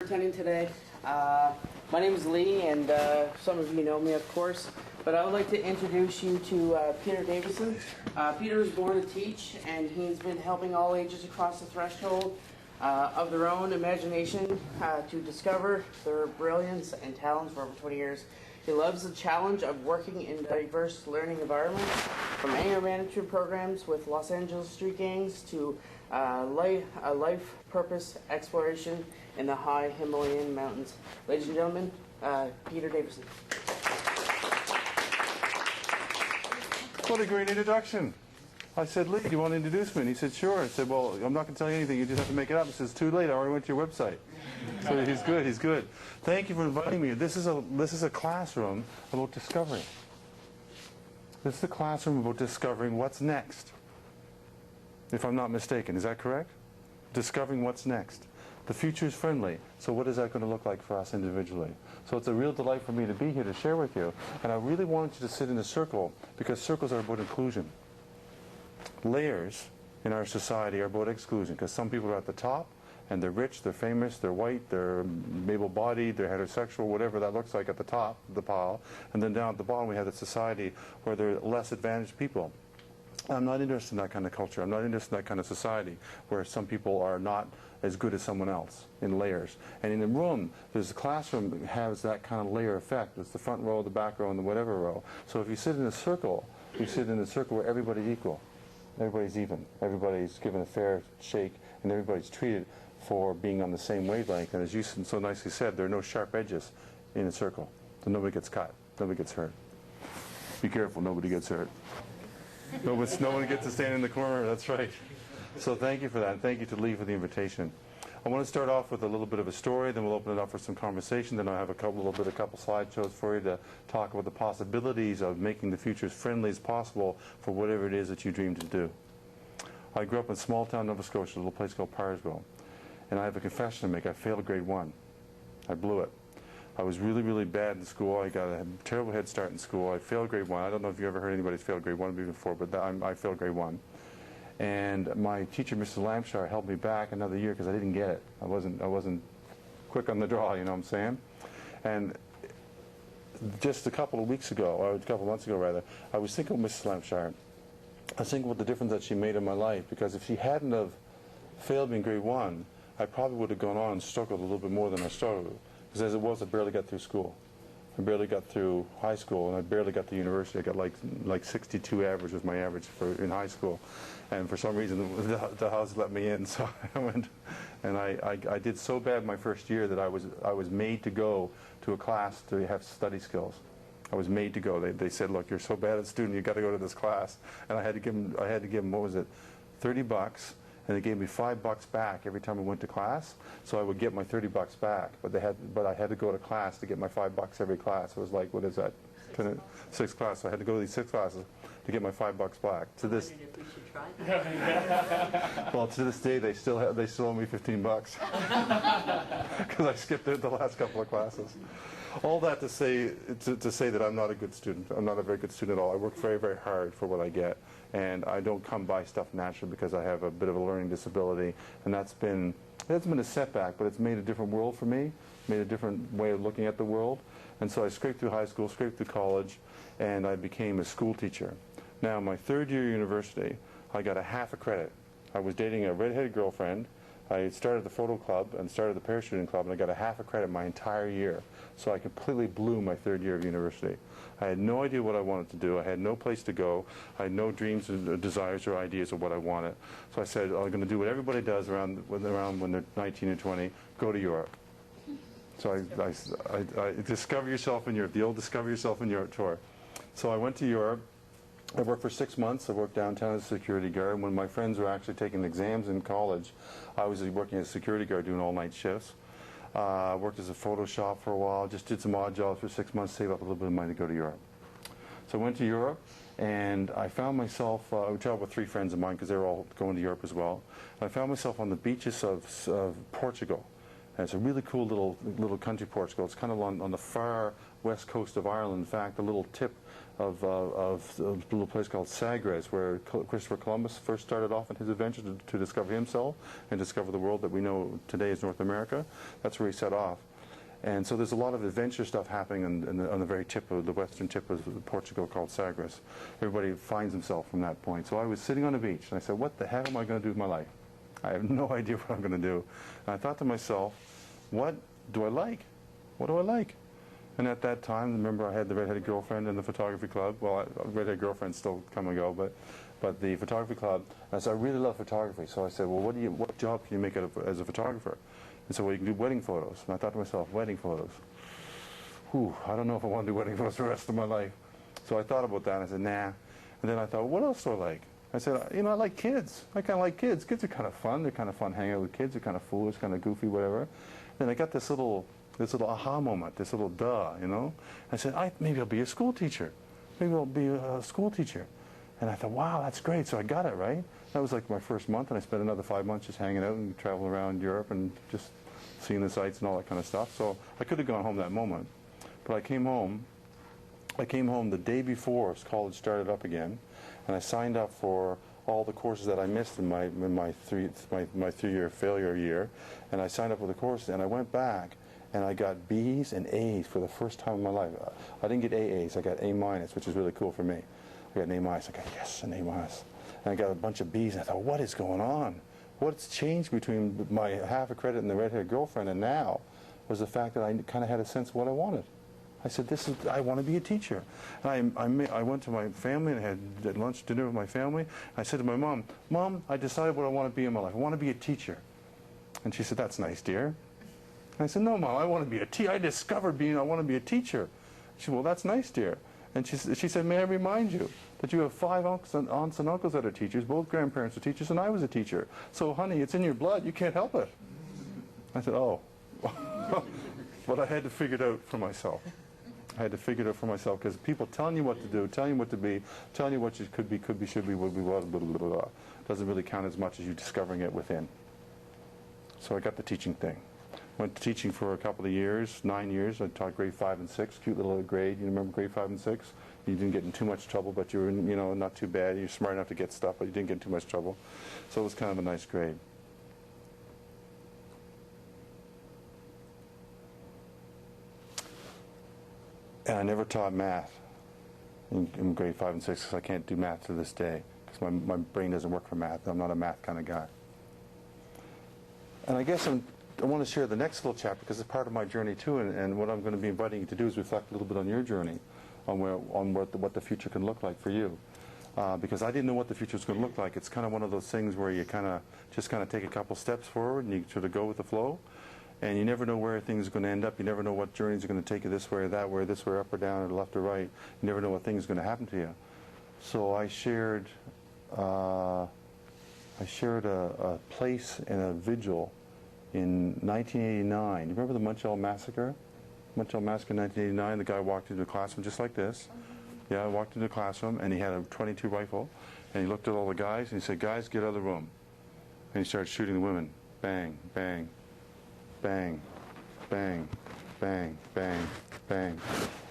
attending today. My name is Lee, and some of you know me, of course, but I would like to introduce you to Peter Davison. Peter was born to teach, and he's been helping all ages across the threshold of their own imagination to discover their brilliance and talents for over 20 years. He loves the challenge of working in diverse learning environments, from anger management programs with Los Angeles street gangs to life purpose exploration in the high Himalayan mountains. Ladies and gentlemen, Peter Davison. What a great introduction. I said, Lee, do you want to introduce me? And he said, sure. I said, well, I'm not going to tell you anything. You just have to make it up. He says, too late. I already went to your website. So he's good. He's good. Thank you for inviting me. This is a classroom about discovery. This is a classroom about discovering what's next, if I'm not mistaken. Is that correct? Discovering what's next. The future is friendly. So what is that going to look like for us individually? So it's a real delight for me to be here to share with you. And I really wanted you to sit in a circle, because circles are about inclusion. Layers in our society are about exclusion, because some people are at the top, and they're rich, they're famous, they're white, they're able-bodied, they're heterosexual, whatever that looks like at the top of the pile. And then down at the bottom we have a society where they're less advantaged people. I'm not interested in that kind of culture. I'm not interested in that kind of society where some people are not as good as someone else in layers. And in the room, there's a classroom that has that kind of layer effect. It's the front row, the back row, and the whatever row. So if you sit in a circle, you sit in a circle where everybody's equal. Everybody's even. Everybody's given a fair shake, and everybody's treated for being on the same wavelength. And as you so nicely said, there are no sharp edges in a circle. So nobody gets cut. Nobody gets hurt. Be careful, nobody gets hurt. No one gets to stand in the corner. That's right. So thank you for that. And thank you to Lee for the invitation. I want to start off with a little bit of a story, then we'll open it up for some conversation. Then I'll have a couple slideshows for you to talk about the possibilities of making the future as friendly as possible for whatever it is that you dream to do. I grew up in small town Nova Scotia, a little place called Parsville. And I have a confession to make. I failed grade 1. I blew it. I was really, really bad in school. I got a terrible head start in school. I failed grade 1. I don't know if you ever heard anybody's failed grade 1 before, but I failed grade 1. And my teacher, Mr. Lampshire, held me back another year because I didn't get it. I wasn't quick on the draw, you know what I'm saying? And just a couple of weeks ago, or a couple of months ago rather, I was thinking of Mrs. Lampshire. I was thinking about the difference that she made in my life, because if she hadn't have failed me in grade 1, I probably would have gone on and struggled a little bit more than I struggled. Because as it was, I barely got through school. I barely got through high school, and I barely got to university. I got like 62 average was my average in high school. And for some reason, the house let me in, so I went. And I did so bad my first year that I was made to go to a class to have study skills. I was made to go. They said, look, you're so bad at student, you've got to go to this class. And I had to give them, what was it, $30. And they gave me $5 back every time I went to class, so I would get my $30 back. But I had to go to class to get my $5 every class. It was like, what is that? 6 classes. So I had to go to these 6 classes to get my $5 back. To this, if we should try that. well, to this day they still owe me $15 because I skipped the last couple of classes. All that to say that I'm not a good student. I'm not a very good student at all. I work very, very hard for what I get, and I don't come by stuff naturally because I have a bit of a learning disability, and that's been a setback, but it's made a different world for me, made a different way of looking at the world. And so I scraped through high school, scraped through college, and I became a school teacher. Now, my third year of university, I got a half a credit. I was dating a redheaded girlfriend. I started the photo club and started the parachuting club, and I got a half a credit my entire year. So I completely blew my third year of university. I had no idea what I wanted to do. I had no place to go. I had no dreams or desires or ideas of what I wanted. So I said, I'm going to do what everybody does around when they're 19 and 20, go to Europe. So I discover yourself in Europe, the old discover yourself in Europe tour. So I went to Europe. I worked for 6 months. I worked downtown as a security guard. When my friends were actually taking exams in college, I was working as a security guard doing all-night shifts. Worked as a photo shop for a while, just did some odd jobs for 6 months, saved up a little bit of money to go to Europe. So I went to Europe, and I found myself, I traveled with 3 friends of mine because they were all going to Europe as well. I found myself on the beaches of Portugal. And it's a really cool little country, Portugal. It's kind of on the far west coast of Ireland. In fact, a little tip of a little place called Sagres, where Christopher Columbus first started off in his adventure to discover himself and discover the world that we know today as North America. That's where he set off. And so there's a lot of adventure stuff happening on the very tip of the western tip of Portugal called Sagres. Everybody finds himself from that point. So I was sitting on the beach, and I said, what the hell am I going to do with my life? I have no idea what I'm going to do. And I thought to myself, what do I like? What do I like? And at that time, remember, I had the redheaded girlfriend in the photography club. Well, redheaded girlfriend's still come and go, but the photography club. And so I really love photography. So I said, well, what job can you make as a photographer? And so, well, you can do wedding photos. And I thought to myself, wedding photos. Whew, I don't know if I want to do wedding photos for the rest of my life. So I thought about that, and I said, nah. And then I thought, what else do I like? I said, I like kids. I kind of like kids. Kids are kind of fun. They're kind of fun hanging out with kids. They're kind of foolish, kind of goofy, whatever. Then I got this little aha moment, this little duh, I said, maybe I'll be a school teacher. Maybe I'll be a school teacher. And I thought, wow, that's great. So I got it, right? That was like my first month, and I spent another 5 months just hanging out and traveling around Europe and just seeing the sights and all that kind of stuff. So I could have gone home that moment. But I came home the day before college started up again, and I signed up for all the courses that I missed in my 3-year failure year. And I signed up for the courses, and I went back, and I got B's and A's for the first time in my life. I didn't get AAs, I got A-, which is really cool for me. I got an A-. I got, yes, an A-. And I got a bunch of B's, and I thought, what is going on? What's changed between my half a credit and the redheaded girlfriend and now was the fact that I kind of had a sense of what I wanted. I said, I want to be a teacher. And I went to my family and I had lunch, dinner with my family. I said to my mom, Mom, I decided what I want to be in my life. I want to be a teacher. And she said, that's nice, dear. And I said, no, Mom, I want to be a teacher. I discovered I want to be a teacher. She said, well, that's nice, dear. And she said, may I remind you that you have 5 aunts and uncles that are teachers, both grandparents are teachers, and I was a teacher. So, honey, it's in your blood. You can't help it. I said, oh. But I had to figure it out for myself. I had to figure it out for myself, because people telling you what to do, telling you what to be, telling you what you could be, should be, would be, blah, blah, blah, blah, doesn't really count as much as you discovering it within. So I got the teaching thing. Went to teaching for a couple of years, 9 years. I taught grade 5 and 6, cute little grade. You remember grade 5 and 6? You didn't get in too much trouble, but you were, not too bad. You're smart enough to get stuff, but you didn't get in too much trouble. So it was kind of a nice grade. And I never taught math in grade 5 and 6 because I can't do math to this day because my brain doesn't work for math. I'm not a math kind of guy. And I guess I want to share the next little chapter because it's part of my journey too, and what I'm going to be inviting you to do is reflect a little bit on your journey, on what the future can look like for you. Because I didn't know what the future was going to look like. It's kind of one of those things where you just take a couple steps forward and you sort of go with the flow. And you never know where things are going to end up. You never know what journeys are going to take you this way or that way, this way, up or down, or left or right. You never know what things are going to happen to you. So I shared a place and a vigil in 1989. You remember the Montreal Massacre? Montreal Massacre in 1989. The guy walked into a classroom just like this. Yeah, I walked into the classroom, and he had a .22 rifle, and he looked at all the guys, and he said, guys, get out of the room. And he started shooting the women. Bang, bang. Bang, bang, bang, bang, bang.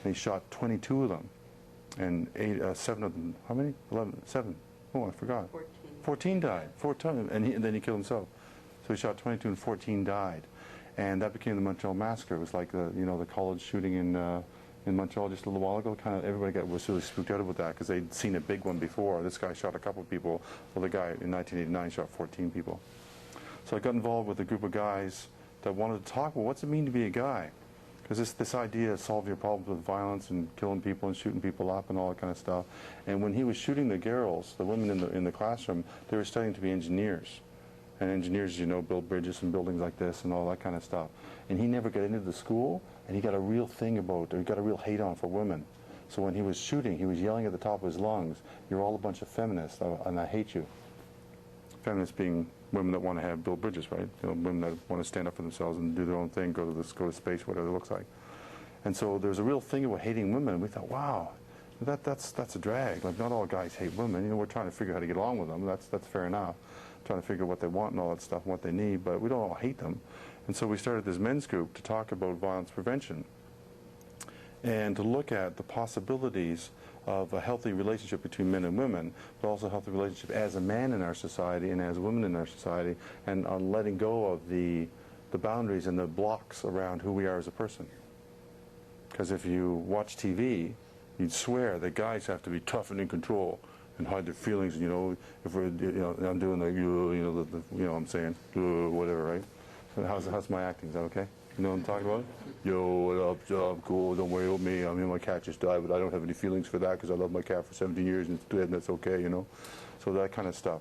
And he shot 22 of them. And 7 of them, how many? 11, 7. Oh, I forgot. 14 died. 4 times. And then he killed himself. So he shot 22 and 14 died. And that became the Montreal Massacre. It was like the college shooting in Montreal just a little while ago. Kind of everybody was really spooked out about that because they'd seen a big one before. This guy shot a couple of people. Well, the guy in 1989 shot 14 people. So I got involved with a group of guys that wanted to talk about what's it mean to be a guy, because this idea of solving your problems with violence and killing people and shooting people up and all that kind of stuff. And when he was shooting the girls, the women in the classroom, they were studying to be engineers, and engineers, build bridges and buildings like this and all that kind of stuff. And he never got into the school, and he got a real hate on for women. So when he was shooting, he was yelling at the top of his lungs, "You're all a bunch of feminists, and I hate you." Feminists being women that want to build bridges, right? Women that want to stand up for themselves and do their own thing, go to space, whatever it looks like. And so there's a real thing about hating women. And we thought, wow, that's a drag. Like, not all guys hate women. We're trying to figure out how to get along with them. That's fair enough. Trying to figure out what they want and all that stuff and what they need, but we don't all hate them. And so we started this men's group to talk about violence prevention and to look at the possibilities of a healthy relationship between men and women, but also a healthy relationship as a man in our society and as women in our society, and on letting go of the boundaries and the blocks around who we are as a person. Because if you watch TV, you'd swear that guys have to be tough and in control and hide their feelings. You know, if we're, I'm doing the, what I'm saying, whatever, right? How's my acting? Is that okay? You know what I'm talking about? Yo, what up, job, cool, don't worry about me. I mean, my cat just died, but I don't have any feelings for that because I love my cat for 17 years and it's dead and that's okay, you know? So that kind of stuff.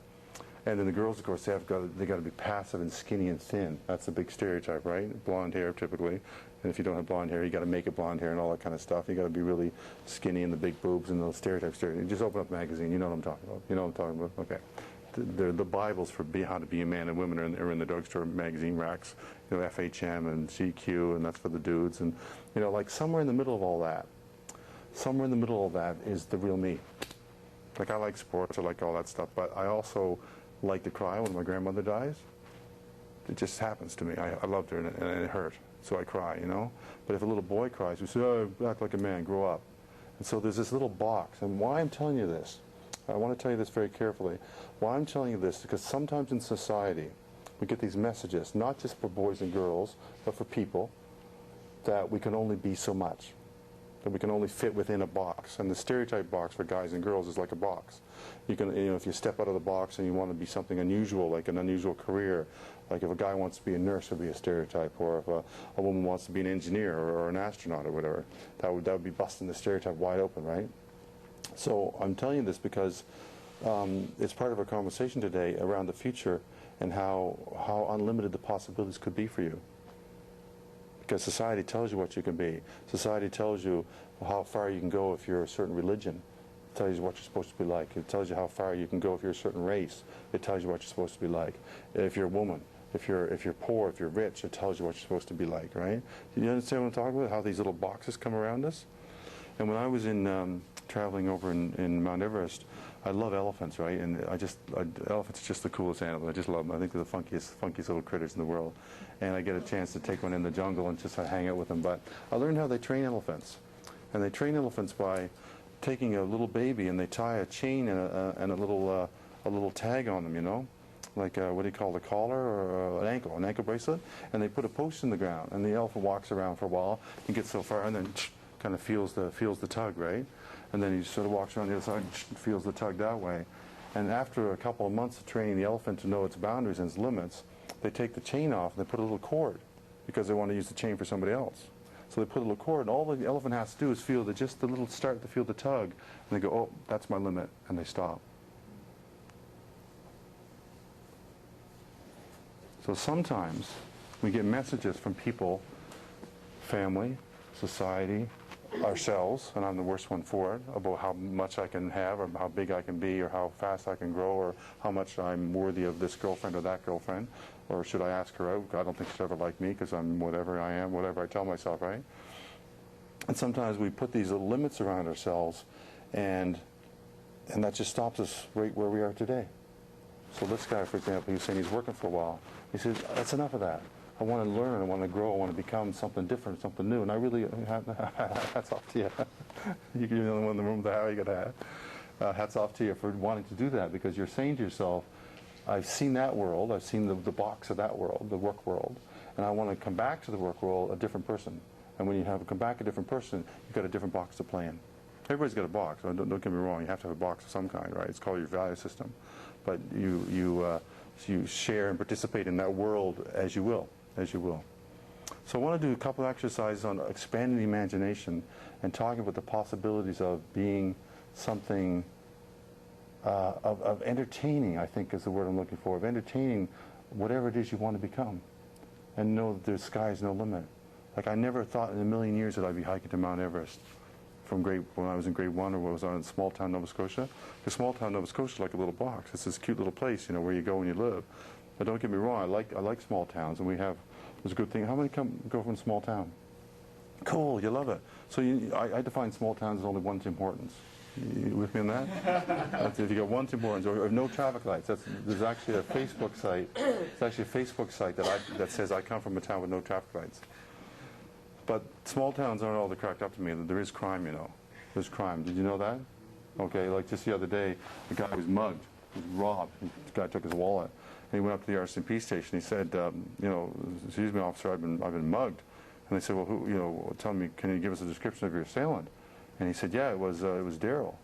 And then the girls, of course, they got to be passive and skinny and thin. That's a big stereotype, right? Blonde hair, typically. And if you don't have blonde hair, you got to make it blonde hair and all that kind of stuff. You got to be really skinny and the big boobs and those stereotypes. Just open up the magazine. You know what I'm talking about. You know what I'm talking about? Okay. The Bibles for how to be a man and women are in the drugstore magazine racks. You know, FHM and GQ, and that's for the dudes. And, you know, like somewhere in the middle of all that, somewhere in the middle of that is the real me. Like, I like sports, I like all that stuff, but I also like to cry when my grandmother dies. It just happens to me. I loved her, and it hurt, so I cry, you know? But if a little boy cries, we say, oh, act like a man, grow up. And so there's this little box, and why I'm telling you this, I want to tell you this very carefully. Why I'm telling you this is because sometimes in society, we get these messages, not just for boys and girls, but for people, that we can only be so much, that we can only fit within a box. And the stereotype box for guys and girls is like a box. You can, you know, if you step out of the box and you want to be something unusual, like an unusual career, like if a guy wants to be a nurse, it would be a stereotype, or if a woman wants to be an engineer or an astronaut or whatever, that would be busting the stereotype wide open, right? So I'm telling you this because it's part of our conversation today around the future and how unlimited the possibilities could be for you. Because society tells you what you can be. Society tells you how far you can go if you're a certain religion. It tells you what you're supposed to be like. It tells you how far you can go if you're a certain race. It tells you what you're supposed to be like. If you're a woman, if you're poor, if you're rich, it tells you what you're supposed to be like, right? Do you understand what I'm talking about? How these little boxes come around us? And when I was in traveling over in Mount Everest, I love elephants, right? And elephants are just the coolest animals. I just love them. I think they're the funkiest little critters in the world. And I get a chance to take one in the jungle and just hang out with them. But I learned how they train elephants. And they train elephants by taking a little baby and they tie a chain and a little tag on them, you know? Like what do you call it, a collar or an ankle bracelet? And they put a post in the ground. And the elephant walks around for a while and gets so far and then kind of feels the tug, right? And then he sort of walks around the other side and feels the tug that way. And after a couple of months of training the elephant to know its boundaries and its limits, they take the chain off and they put a little cord because they want to use the chain for somebody else. So they put a little cord, and all the elephant has to do is feel just the little start to feel the tug, and they go, oh, that's my limit, and they stop. So sometimes we get messages from people, family, society, ourselves, and I'm the worst one for it, about how much I can have or how big I can be or how fast I can grow or how much I'm worthy of this girlfriend or that girlfriend, or should I ask her out? I don't think she'll ever like me because I'm whatever I am, whatever I tell myself, right? And sometimes we put these little limits around ourselves, and that just stops us right where we are today. So this guy, for example, he's saying he's working for a while. He says, that's enough of that. I want to learn, I want to grow, I want to become something different, something new. And I really, hats off to you. You're the only one in the room with the how you got to have. Hats off to you for wanting to do that, because you're saying to yourself, I've seen that world, I've seen the box of that world, the work world, and I want to come back to the work world a different person. And when you come back a different person, you've got a different box to play in. Everybody's got a box. Don't get me wrong, you have to have a box of some kind, right? It's called your value system. But you share and participate in that world as you will. So I want to do a couple of exercises on expanding the imagination and talking about the possibilities of being something, of entertaining, I think is the word I'm looking for, of entertaining whatever it is you want to become. And know that the sky is no limit. Like, I never thought in a million years that I'd be hiking to Mount Everest when I was in grade 1 or when I was in small town Nova Scotia. Because small town Nova Scotia is like a little box. It's this cute little place, where you go and you live. But don't get me wrong, I like small towns, and there's a good thing. How many go from a small town? Cool, you love it. So I define small towns as only one Tim Hortons. You with me on that? That's if you got 1, 2 boards, or no traffic lights. There's actually a Facebook site. It's actually a Facebook site that says I come from a town with no traffic lights. But small towns aren't all that cracked up to me. There is crime, you know. There's crime. Did you know that? Okay, like just the other day, the guy was mugged, he was robbed. The guy took his wallet, and he went up to the RCMP station. He said, you know, excuse me, officer, I've been mugged. And they said, well, who, you know, tell me, can you give us a description of your assailant? And he said, yeah, it was Daryl.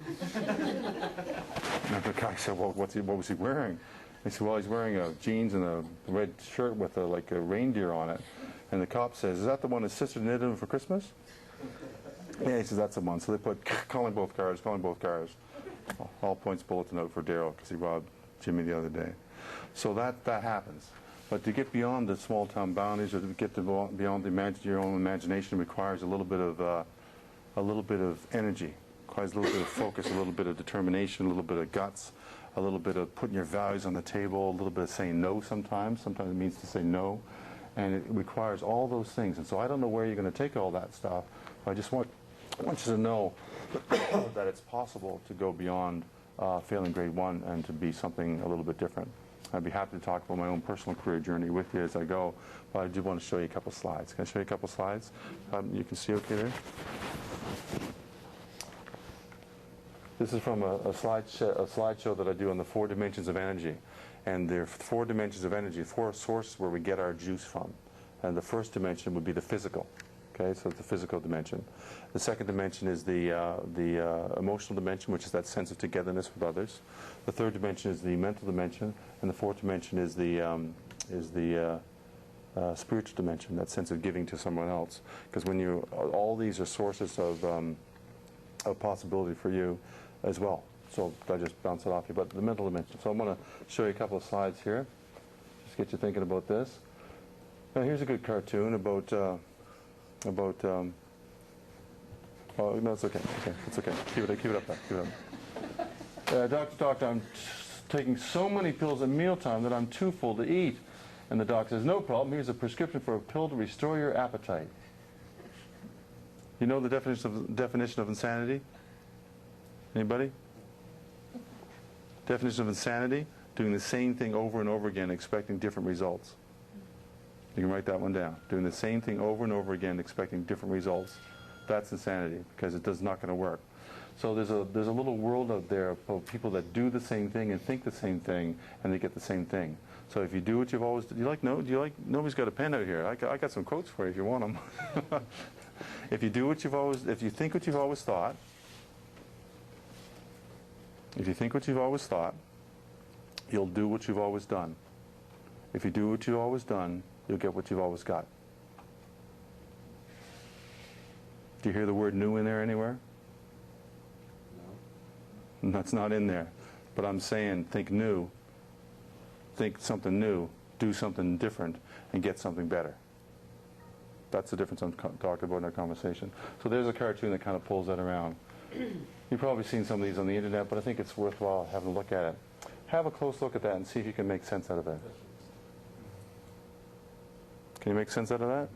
And the guy said, well, what was he wearing? He said, well, he's wearing jeans and a red shirt with like a reindeer on it. And the cop says, is that the one his sister knitted him for Christmas? Yeah, he says, that's the one. So they put, calling both cars. All points bulletin out for Daryl because he robbed Jimmy the other day. So that happens. But to get beyond the small town boundaries, or to get beyond your own imagination, requires a little bit of energy, requires a little bit of focus, a little bit of determination, a little bit of guts, a little bit of putting your values on the table, a little bit of saying no sometimes. Sometimes it means to say no. And it requires all those things. And so I don't know where you're going to take all that stuff. I just want you to know that it's possible to go beyond failing grade 1 and to be something a little bit different. I'd be happy to talk about my own personal career journey with you as I go, but I do want to show you a couple slides. Can I show you a couple slides? You can see okay there? This is from a slideshow that I do on the 4 dimensions of energy. And there are 4 dimensions of energy, 4 sources where we get our juice from. And the first dimension would be the physical. Okay, so it's the physical dimension. The second dimension is the emotional dimension, which is that sense of togetherness with others. The third dimension is the mental dimension, and the fourth dimension is the spiritual dimension, that sense of giving to someone else. Because when you, all these are sources of possibility for you as well. So I just bounce it off you, but the mental dimension. So I'm going to show you a couple of slides here, just get you thinking about this. Now here's a good cartoon about oh no, it's okay. It's okay. Keep it up there. Doctor, I'm taking so many pills at mealtime that I'm too full to eat. And the doctor says, no problem. Here's a prescription for a pill to restore your appetite. You know the definition of insanity? Anybody? Definition of insanity: doing the same thing over and over again, expecting different results. You can write that one down. Doing the same thing over and over again, expecting different results. That's insanity, because it's not going to work. So there's a little world out there of people that do the same thing and think the same thing, and they get the same thing. So if you do what you've always nobody's got a pen out here. I got some quotes for you if you want them. If you think what you've always thought. If you think what you've always thought, you'll do what you've always done. If you do what you've always done, you'll get what you've always got. Do you hear the word new in there anywhere? No. That's not in there. But I'm saying think new, think something new, do something different, and get something better. That's the difference I'm talking about in our conversation. So there's a cartoon that kind of pulls that around. You've probably seen some of these on the internet, but I think it's worthwhile having a look at it. Have a close look at that and see if you can make sense out of it. Can you make sense out of that?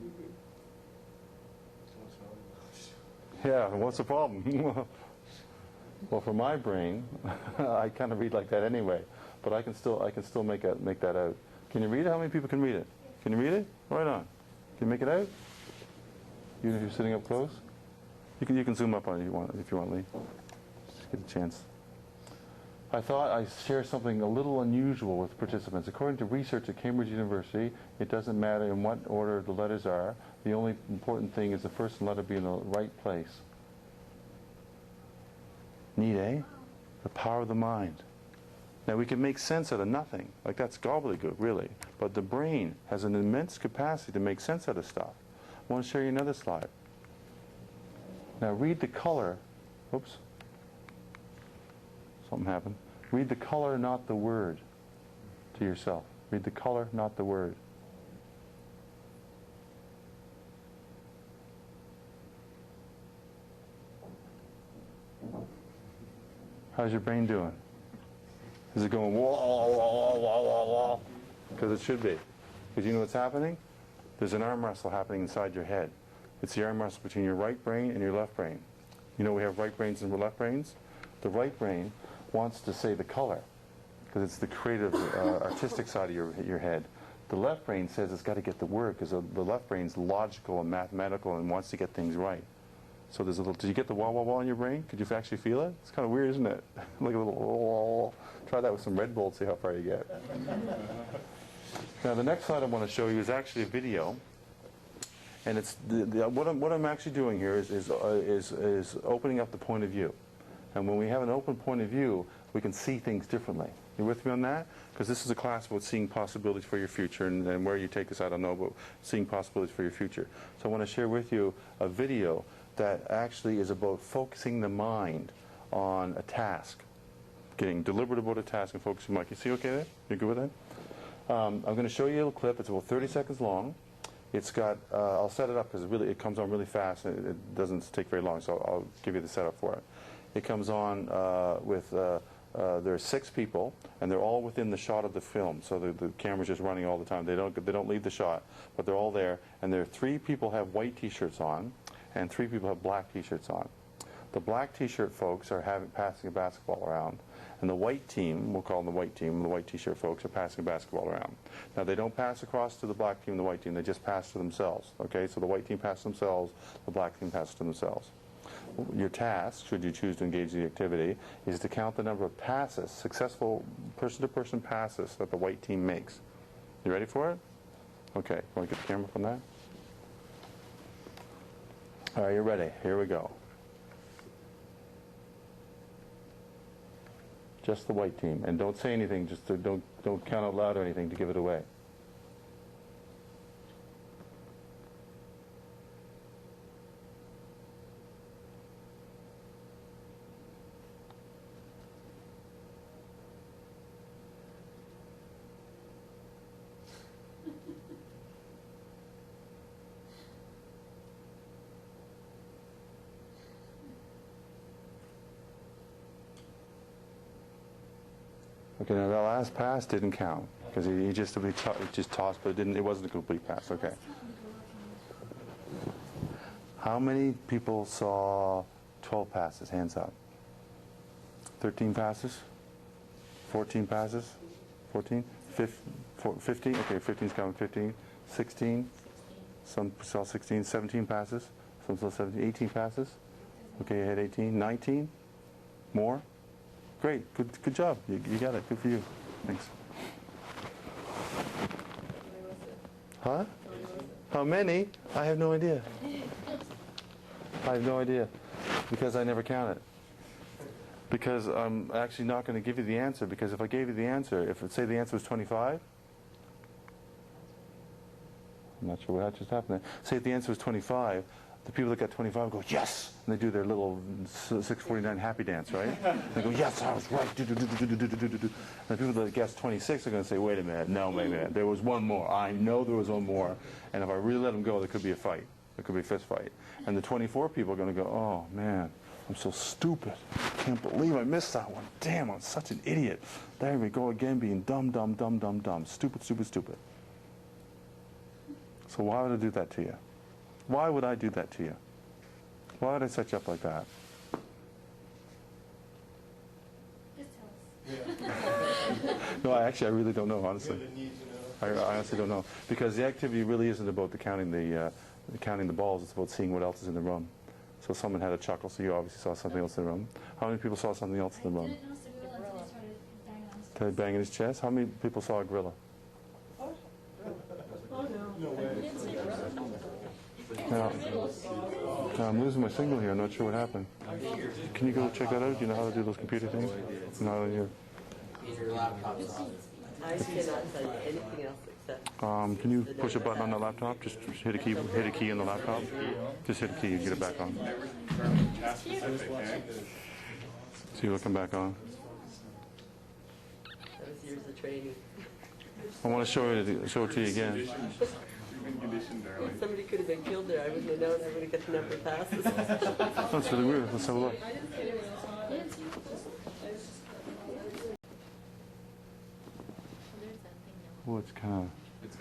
Yeah, what's the problem? Well, for my brain, I kind of read like that anyway, but I can still make that out. Can you read it? How many people can read it? Can you read it? Right on. Can you make it out? Even if you're sitting up close? You can zoom up on it if you want, Lee. Just get a chance. I thought I'd share something a little unusual with participants. According to research at Cambridge University, it doesn't matter in what order the letters are. The only important thing is the first letter be in the right place. Neat, eh? The power of the mind. Now, we can make sense out of nothing. Like, that's gobbledygook, really. But the brain has an immense capacity to make sense out of stuff. I want to show you another slide. Now, read the color. Oops. Something happened. Read the color, not the word, to yourself. Read the color, not the word. How's your brain doing? Is it going wah, wah, wah, wah, wah, wah? Because it should be. Because you know what's happening? There's an arm wrestle happening inside your head. It's the arm wrestle between your right brain and your left brain. You know we have right brains and left brains? The right brain wants to say the color, because it's the creative, artistic side of your head. The left brain says it's got to get the word, because the left brain's logical and mathematical and wants to get things right. So there's a little, did you get the wah wah wah in your brain? Could you actually feel it? It's kind of weird, isn't it? Like a little, try that with some Red Bull, see how far you get. Now the next slide I want to show you is actually a video. And it's what I'm actually doing here is opening up the point of view. And when we have an open point of view, we can see things differently. You with me on that? Because this is a class about seeing possibilities for your future, and where you take this, I don't know, but seeing possibilities for your future. So I want to share with you a video that actually is about focusing the mind on a task. Getting deliberate about a task and focusing the mind. You see okay there? You good with that? I'm going to show you a little clip. It's about 30 seconds long. It's got, I'll set it up because it comes on really fast and it doesn't take very long, so I'll give you the setup for it. It comes on with, there are 6 people, and they're all within the shot of the film, so the camera's just running all the time. They don't leave the shot, but they're all there, and there are 3 people have white t-shirts on, and 3 people have black t-shirts on. The black t-shirt folks are passing a basketball around, and the white team, we'll call them the white team, the white t-shirt folks are passing a basketball around. Now they don't pass across to the black team and the white team, they just pass to themselves. Okay, so the white team passes themselves, the black team passes to themselves. Your task, should you choose to engage in the activity, is to count the number of passes, successful person-to-person passes that the white team makes. You ready for it? Okay, want to get the camera from that? All right, you're ready. Here we go. Just the white team, and don't say anything. Just don't count out loud or anything to give it away. Okay, now that last pass didn't count because he just tossed, but it wasn't a complete pass. Okay. How many people saw 12 passes? Hands up. 13 passes? 14 passes? 14? 15? Okay, 15's coming. 15? 16? Some saw 16. 17 passes? Some saw 17. 18 passes? Okay, you had 18. 19? More? Great, good job. You got it. Good for you. Thanks. Huh? How many? I have no idea. I have no idea because I never counted. Because I'm actually not going to give you the answer, because if I gave you the answer, if say the answer was 25, I'm not sure what just happened there. Say if the answer was 25, the people that got 25 go, yes! And they do their little 649 happy dance, right? They go, yes, I was right. And the people that guessed 26 are going to say, wait a minute, no, wait a minute. There was one more. I know there was one more. And if I really let them go, there could be a fight. There could be a fist fight. And the 24 people are going to go, oh, man, I'm so stupid. I can't believe I missed that one. Damn, I'm such an idiot. There we go again, being dumb, dumb, dumb, dumb, dumb. Stupid, stupid, stupid. So why would I do that to you? Why would I do that to you? Why would I set you up like that? Just tell us. No, I really don't know, honestly. I honestly don't know. Because the activity really isn't about counting the balls, it's about seeing what else is in the room. So someone had a chuckle, so you obviously saw something else in the room. How many people saw something else in the room? I didn't notice the gorilla until he started banging on his Started banging his chest? How many people saw a gorilla? Now, I'm losing my signal here. I'm not sure what happened. Can you go check that out? Do you know how to do those computer things? No, you. Your laptop's off. I cannot tell you anything else except. Can you push a button on the laptop? Just hit a key on the laptop. Just hit a key and get it back on. See, it'll come back on. That was years of training. I want to show it to you again. Somebody could have been killed there. I wouldn't have known. I would have got the number of passes. That's really weird. Let's have a look. Oh, it's kind of. It's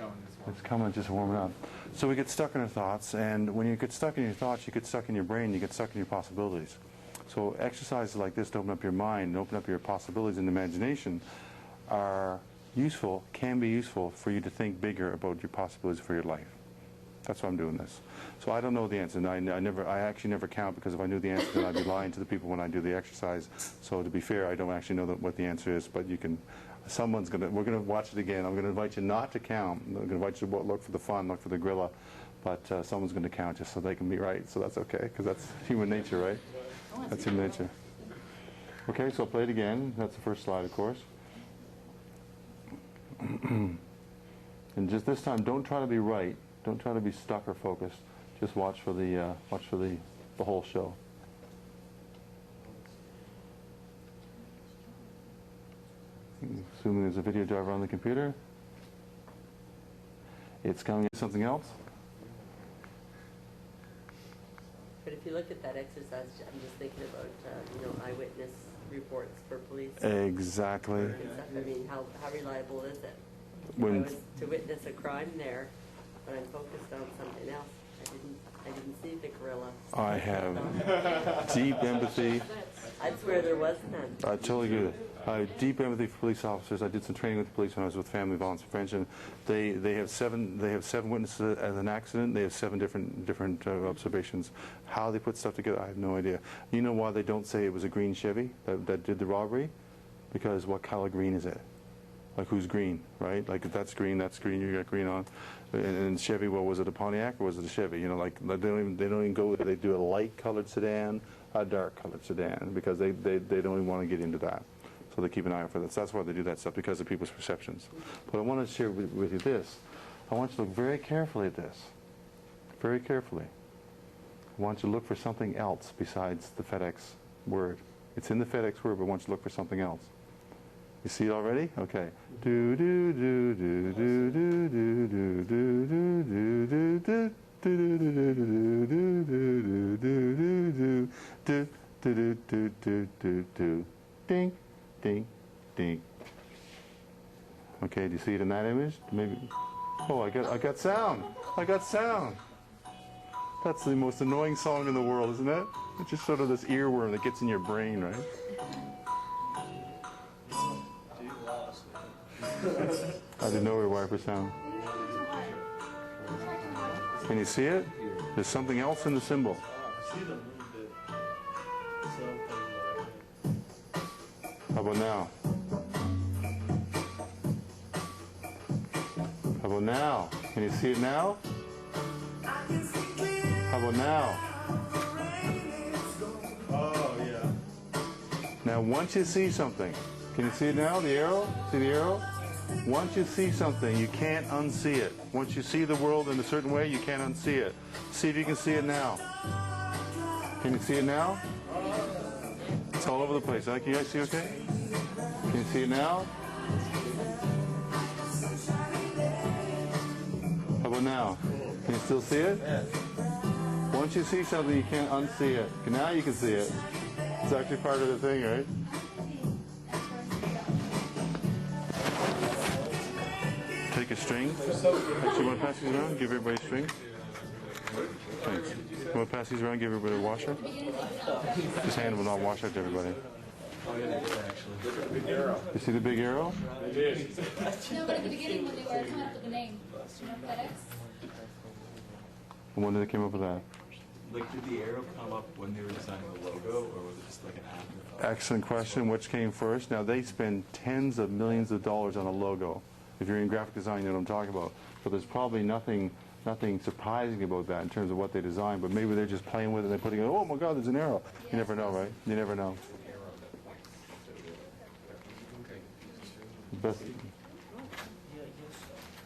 It's coming, just warming up. So we get stuck in our thoughts, and when you get stuck in your thoughts, you get stuck in your brain, you get stuck in your possibilities. So exercises like this to open up your mind and open up your possibilities and imagination are useful, can be useful for you to think bigger about your possibilities for your life. That's why I'm doing this. So I don't know the answer, and I actually never count, because if I knew the answer, then I'd be lying to the people when I do the exercise. So to be fair, I don't actually know what the answer is, but you can. We're gonna watch it again. I'm gonna invite you not to count. I'm gonna invite you to look for the fun, look for the gorilla, but someone's gonna count just so they can be right. So that's okay, because that's human nature, right? That's human nature. Okay, so I'll play it again. That's the first slide, of course. And just this time, don't try to be right. Don't try to be stuck or focused. Just watch for the whole show. Assuming there's a video driver on the computer. It's coming to something else. But if you look at that exercise, I'm just thinking about, eyewitness reports for police. Exactly. And stuff. I mean, how reliable is it? When I was to witness a crime there, but I'm focused on something else. I didn't see the gorilla. I have deep empathy. I'd swear there was none. I totally agree with it. I have deep empathy for police officers. I did some training with the police when I was with Family Violence Prevention. They have seven witnesses at an accident. They have seven different observations. How they put stuff together, I have no idea. You know why they don't say it was a green Chevy that did the robbery? Because what color green is it? Like who's green, right? Like if that's green, you got green on. And Chevy, well, was it a Pontiac or was it a Chevy? You know, like they don't even go. They do a light-colored sedan, a dark-colored sedan, because they don't even want to get into that. So they keep an eye out for that. So that's why they do that stuff, because of people's perceptions. But I want to share with you this. I want you to look very carefully at this. Very carefully. I want you to look for something else besides the FedEx word. It's in the FedEx word, but I want you to look for something else. You see it already? Okay. Do do do do do do do do do do do do do. Ding, ding, ding. Okay, do you see it in that image? Maybe. Oh, I got sound. I got sound. That's the most annoying song in the world, isn't it? It's just sort of this earworm that gets in your brain, right? I didn't know we were wired for sound. Can you see it? There's something else in the symbol. How about now? How about now? Can you see it now? How about now? Oh, yeah. Now, once you see something, can you see it now? The arrow? See the arrow? Once you see something, you can't unsee it. Once you see the world in a certain way, you can't unsee it. See if you can see it now. Can you see it now? It's all over the place. Huh? Can you guys see okay? Can you see it now? How about now? Can you still see it? Once you see something, you can't unsee it. Now you can see it. It's actually part of the thing, right? Take a string. Actually, you want to pass these around? Give everybody a string. Thanks. You want to pass these around? Give everybody a washer? Just hand them and I'll wash out to everybody. You see the big arrow? I did. No, but at the beginning when they were coming up with the name, you know, FedEx. When did they come up with that? Like, did the arrow come up when they were designing the logo, or was it just like an afterthought? Excellent question. Which came first? Now, they spend tens of millions of dollars on a logo. If you're in graphic design, you know what I'm talking about. But there's probably nothing surprising about that in terms of what they design. But maybe they're just playing with it and they're putting it, oh my God, there's an arrow. You never know, right? You never know. Best.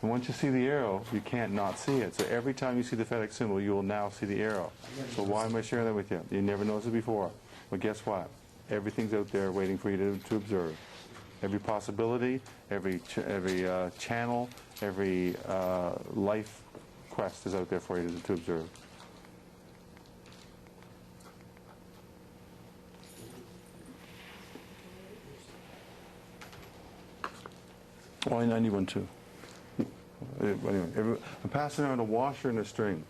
And once you see the arrow, you can't not see it. So every time you see the FedEx symbol, you will now see the arrow. So why am I sharing that with you? You never noticed it before. Well, guess what? Everything's out there waiting for you to observe. Every possibility, every channel, every life quest is out there for you to observe. Oh, I need one too. Anyway, I'm passing around a washer and a string.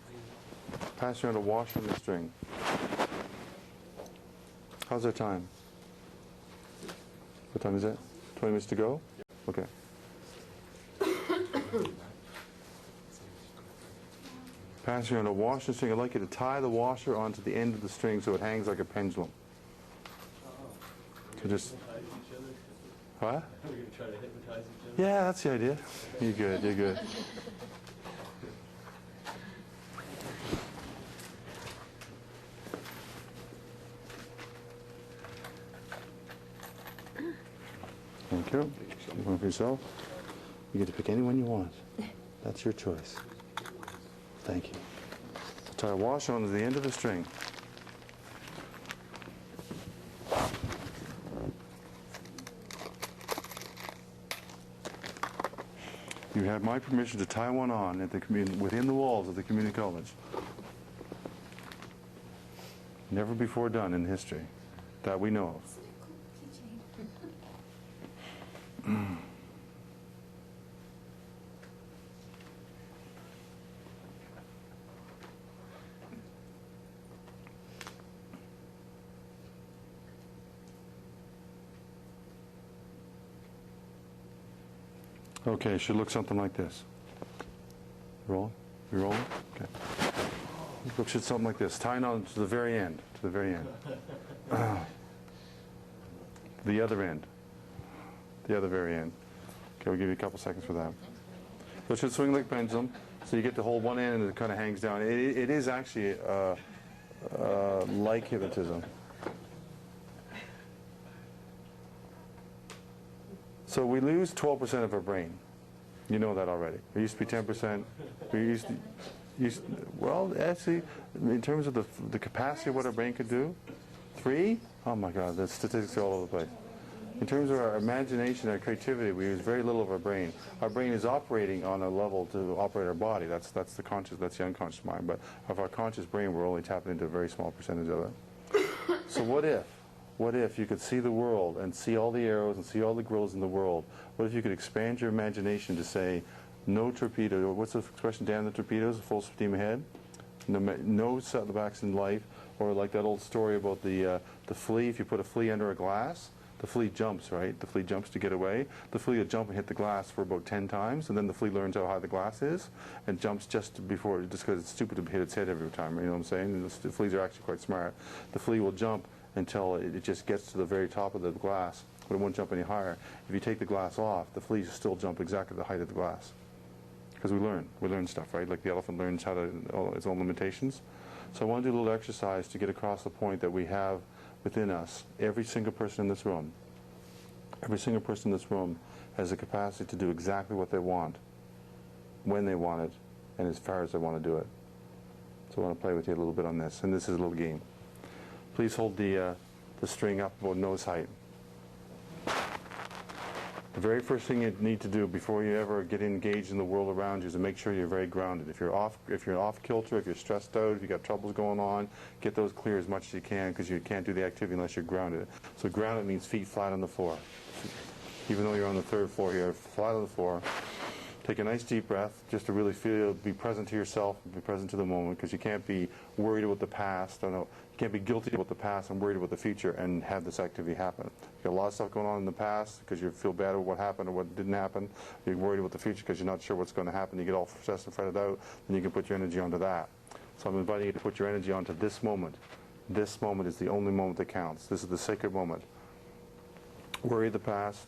Passing around a washer and a string. How's our time? What time is it? 20 minutes to go? Okay. Passing around a washer and string. I'd like you to tie the washer onto the end of the string so it hangs like a pendulum. So just... What? Are we going to try to hypnotize each other? Yeah, that's the idea. You're good, you're good. Thank you. One for yourself. You get to pick any one you want. That's your choice. Thank you. Tie a washer onto the end of the string. You have my permission to tie one on at the within the walls of the community college. Never before done in history that we know of. Okay, it should look something like this. Roll? You rolling? Okay. Look, should something like this. Tying on to the very end. To the very end. The other end. The other very end. Okay, we'll give you a couple seconds for that. So it should swing like pendulum. So you get to hold one end and it kind of hangs down. It is actually like hypnotism. So we lose 12% of our brain. You know that already. It used to be 10%. We used to, well, actually, in terms of the capacity of what our brain could do, 3? Oh my God, the statistics are all over the place. In terms of our imagination, our creativity, we use very little of our brain. Our brain is operating on a level to operate our body. That's the conscious, that's the unconscious mind. But of our conscious brain, we're only tapping into a very small percentage of it. So what if you could see the world and see all the arrows and see all the grills in the world? What if you could expand your imagination to say, no torpedo, what's the expression, damn the torpedoes, full steam ahead? No setbacks in life. Or like that old story about the flea, if you put a flea under a glass, the flea jumps, right? The flea jumps to get away. The flea will jump and hit the glass for about 10 times, and then the flea learns how high the glass is, and jumps just before, just because it's stupid to hit its head every time, you know what I'm saying? And the fleas are actually quite smart. The flea will jump until it just gets to the very top of the glass, but it won't jump any higher. If you take the glass off, the fleas still jump exactly the height of the glass. Because we learn stuff, right? Like the elephant learns how to, its own limitations. So I want to do a little exercise to get across the point that we have within us. Every single person in this room has the capacity to do exactly what they want, when they want it, and as far as they want to do it. So I want to play with you a little bit on this, and this is a little game. Please hold the string up about nose height. The very first thing you need to do before you ever get engaged in the world around you is to make sure you're very grounded. If you're off kilter, if you're stressed out, if you've got troubles going on, get those clear as much as you can, because you can't do the activity unless you're grounded. So grounded means feet flat on the floor. Even though you're on the 3rd floor here, flat on the floor. Take a nice deep breath just to really be present to yourself, be present to the moment, because you can't be worried about the past. You can't be guilty about the past and worried about the future and have this activity happen. You've got a lot of stuff going on in the past because you feel bad about what happened or what didn't happen. You're worried about the future because you're not sure what's going to happen. You get all stressed and fretted out, then you can put your energy onto that. So I'm inviting you to put your energy onto this moment. This moment is the only moment that counts. This is the sacred moment. Worry the past,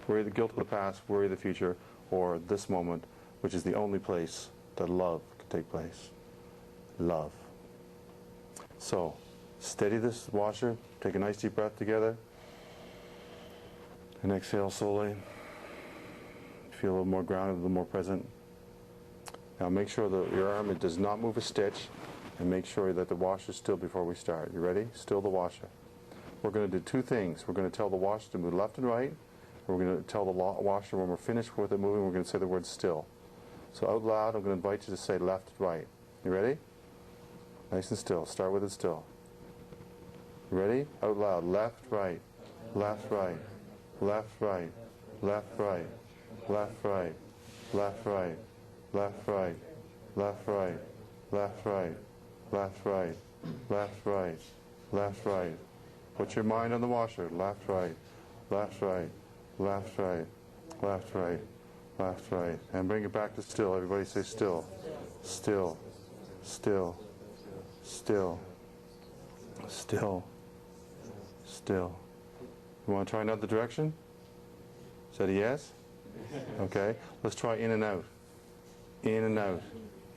worry the guilt of the past, worry the future, or this moment, which is the only place that love can take place. Love. So, steady this washer, take a nice deep breath together, and exhale slowly. Feel a little more grounded, a little more present. Now make sure that your arm does not move a stitch, and make sure that the washer is still before we start. You ready? Still the washer. We're going to do 2 things. We're going to tell the washer to move left and right. We're going to tell the washer when we're finished with it moving, we're going to say the word still. So out loud, I'm going to invite you to say left, right. You ready? Nice and still. Start with it still. You ready? Out loud. Left, right. Left, right. Left, right. Left, right. Left, right. left, right, left, right, left, right, left, right, left, right, left, right, left, right. Put your mind on the washer. Left, right, left, right, left, right, left, right, left, right. And bring it back to still. Everybody say still. Still. Still. Still. Still. Still. You want to try another direction? Is that a yes? Okay. Let's try in and out. In and out.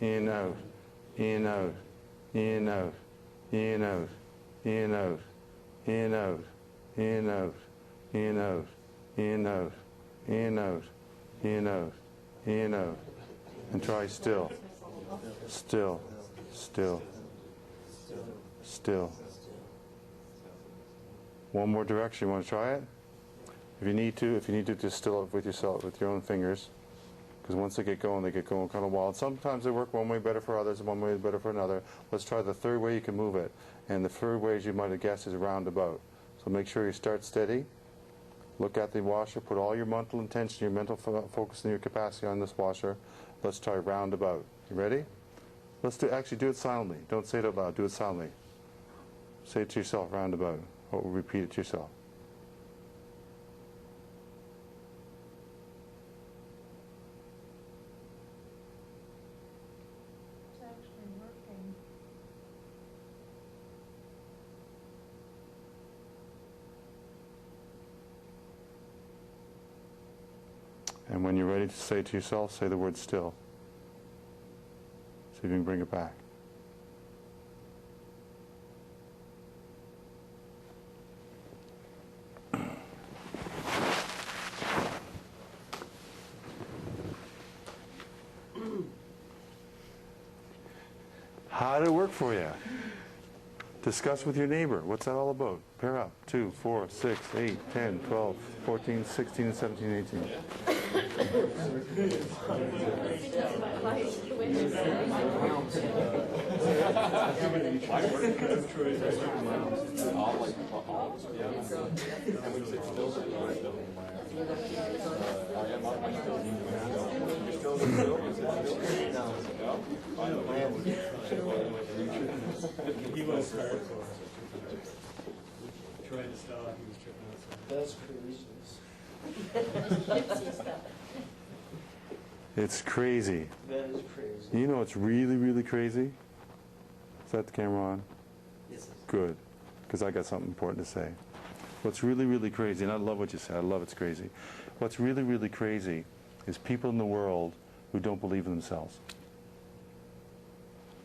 In, out. In, out. In, out. In, out. In, out. In, out. In, out. In, out. In, out. In, out. In, out. In, out. And try still. Still. Still. Still. One more direction. You want to try it? If you need to just still it with yourself, with your own fingers. Because once they get going kind of wild. Sometimes they work one way better for others and one way better for another. Let's try the third way you can move it. And the third way, as you might have guessed, is roundabout. So make sure you start steady. Look at the washer. Put all your mental intention, your mental focus and your capacity on this washer. Let's try roundabout. You ready? Let's actually do it silently. Don't say it out loud. Do it silently. Say it to yourself, roundabout. Or repeat it to yourself. It's actually working. And when you're ready to say to yourself, say the word still. See if you can bring it back. How did it work for you? Discuss with your neighbor. What's that all about? Pair up. 2, 4, 6, 8, 10, 12, 14, 16, and 17, 18. He was hardcore. Tried to stop, he was tripping outside. That's crazy. It's crazy. That is crazy. You know what's really, really crazy? Is that the camera on? Yes. Good. Because I got something important to say. What's really, really crazy, and I love what you said, I love it's crazy. What's really, really crazy is people in the world who don't believe in themselves.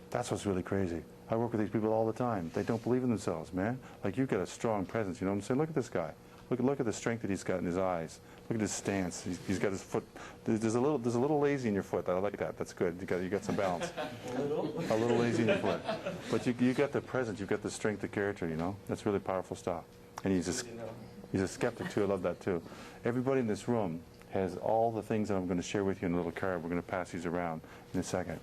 That's what's really crazy. I work with these people all the time. They don't believe in themselves, man. Like, you've got a strong presence, you know what I'm saying? Look at this guy. Look at the strength that he's got in his eyes. Look at his stance. He's got his foot. There's a little lazy in your foot. I like that. That's good. You got some balance. A little lazy in your foot. But you got the presence. You've got the strength of character. You know. That's really powerful stuff. And he's a skeptic too. I love that too. Everybody in this room has all the things that I'm going to share with you in a little card. We're going to pass these around in a second.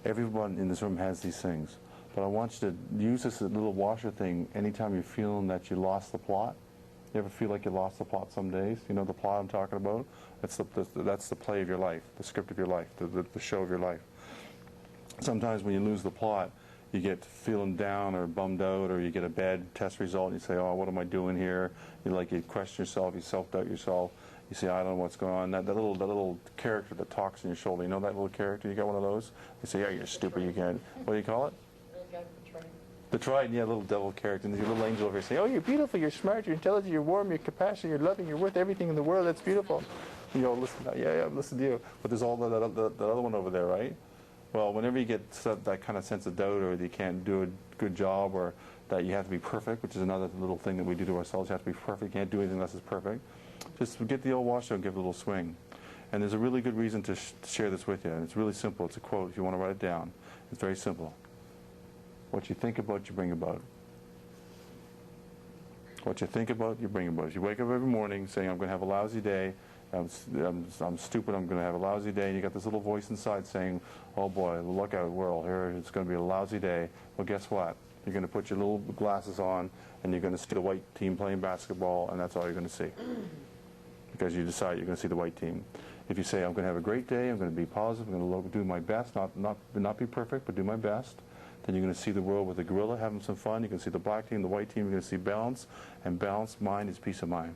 Everyone in this room has these things. But I want you to use this little washer thing anytime you're feeling that you lost the plot. You ever feel like you lost the plot some days? You know the plot I'm talking about? That's the play of your life, the script of your life, the show of your life. Sometimes when you lose the plot, you get feeling down or bummed out, or you get a bad test result and you say, oh, what am I doing here? You question yourself, you self-doubt yourself. You say, I don't know what's going on. That little character that talks in your shoulder, you know that little character? You got one of those? You say, yeah, you're stupid, you can't. What do you call it? The Trident, yeah, little devil character. And there's your little angel over here saying, oh, you're beautiful, you're smart, you're intelligent, you're warm, you're compassionate, you're loving, you're worth everything in the world, that's beautiful. You know, listen, yeah, listen to you. But there's all that other one over there, right? Well, whenever you get that kind of sense of doubt, or that you can't do a good job, or that you have to be perfect, which is another little thing that we do to ourselves, you have to be perfect, you can't do anything unless it's perfect, just get the old washer and give it a little swing. And there's a really good reason to share this with you. And it's really simple. It's a quote. If you want to write it down, it's very simple. What you think about, you bring about. What you think about, you bring about. If you wake up every morning saying, I'm going to have a lousy day, I'm stupid, I'm going to have a lousy day, and you got this little voice inside saying, oh boy, look out, world, here, it's going to be a lousy day. Well, guess what? You're going to put your little glasses on, and you're going to see the white team playing basketball, and that's all you're going to see. Because you decide you're going to see the white team. If you say, I'm going to have a great day, I'm going to be positive, I'm going to do my best, not be perfect, but do my best, then you're going to see the world with the gorilla having some fun. You can see the black team, the white team, you're going to see balance, and balanced mind is peace of mind.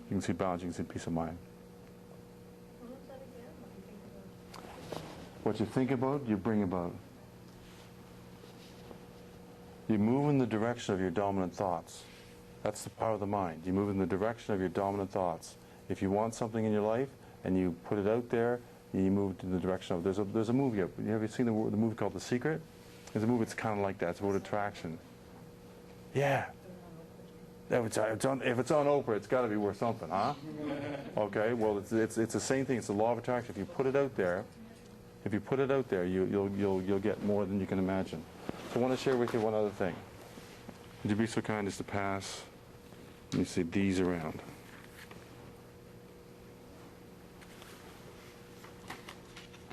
You can see balance, you can see peace of mind. What was that again? What do you think about? What you think about, you bring about. You move in the direction of your dominant thoughts. That's the power of the mind. You move in the direction of your dominant thoughts. If you want something in your life and you put it out there, you move in the direction of. There's a movie. Have you seen the movie called The Secret? There's a movie that's kind of like that. It's about attraction. Yeah. If it's on Oprah, it's got to be worth something, huh? Okay. Well, it's the same thing. It's the law of attraction. If you put it out there, you'll get more than you can imagine. So I want to share with you one other thing. Would you be so kind as to pass? Let me see these around.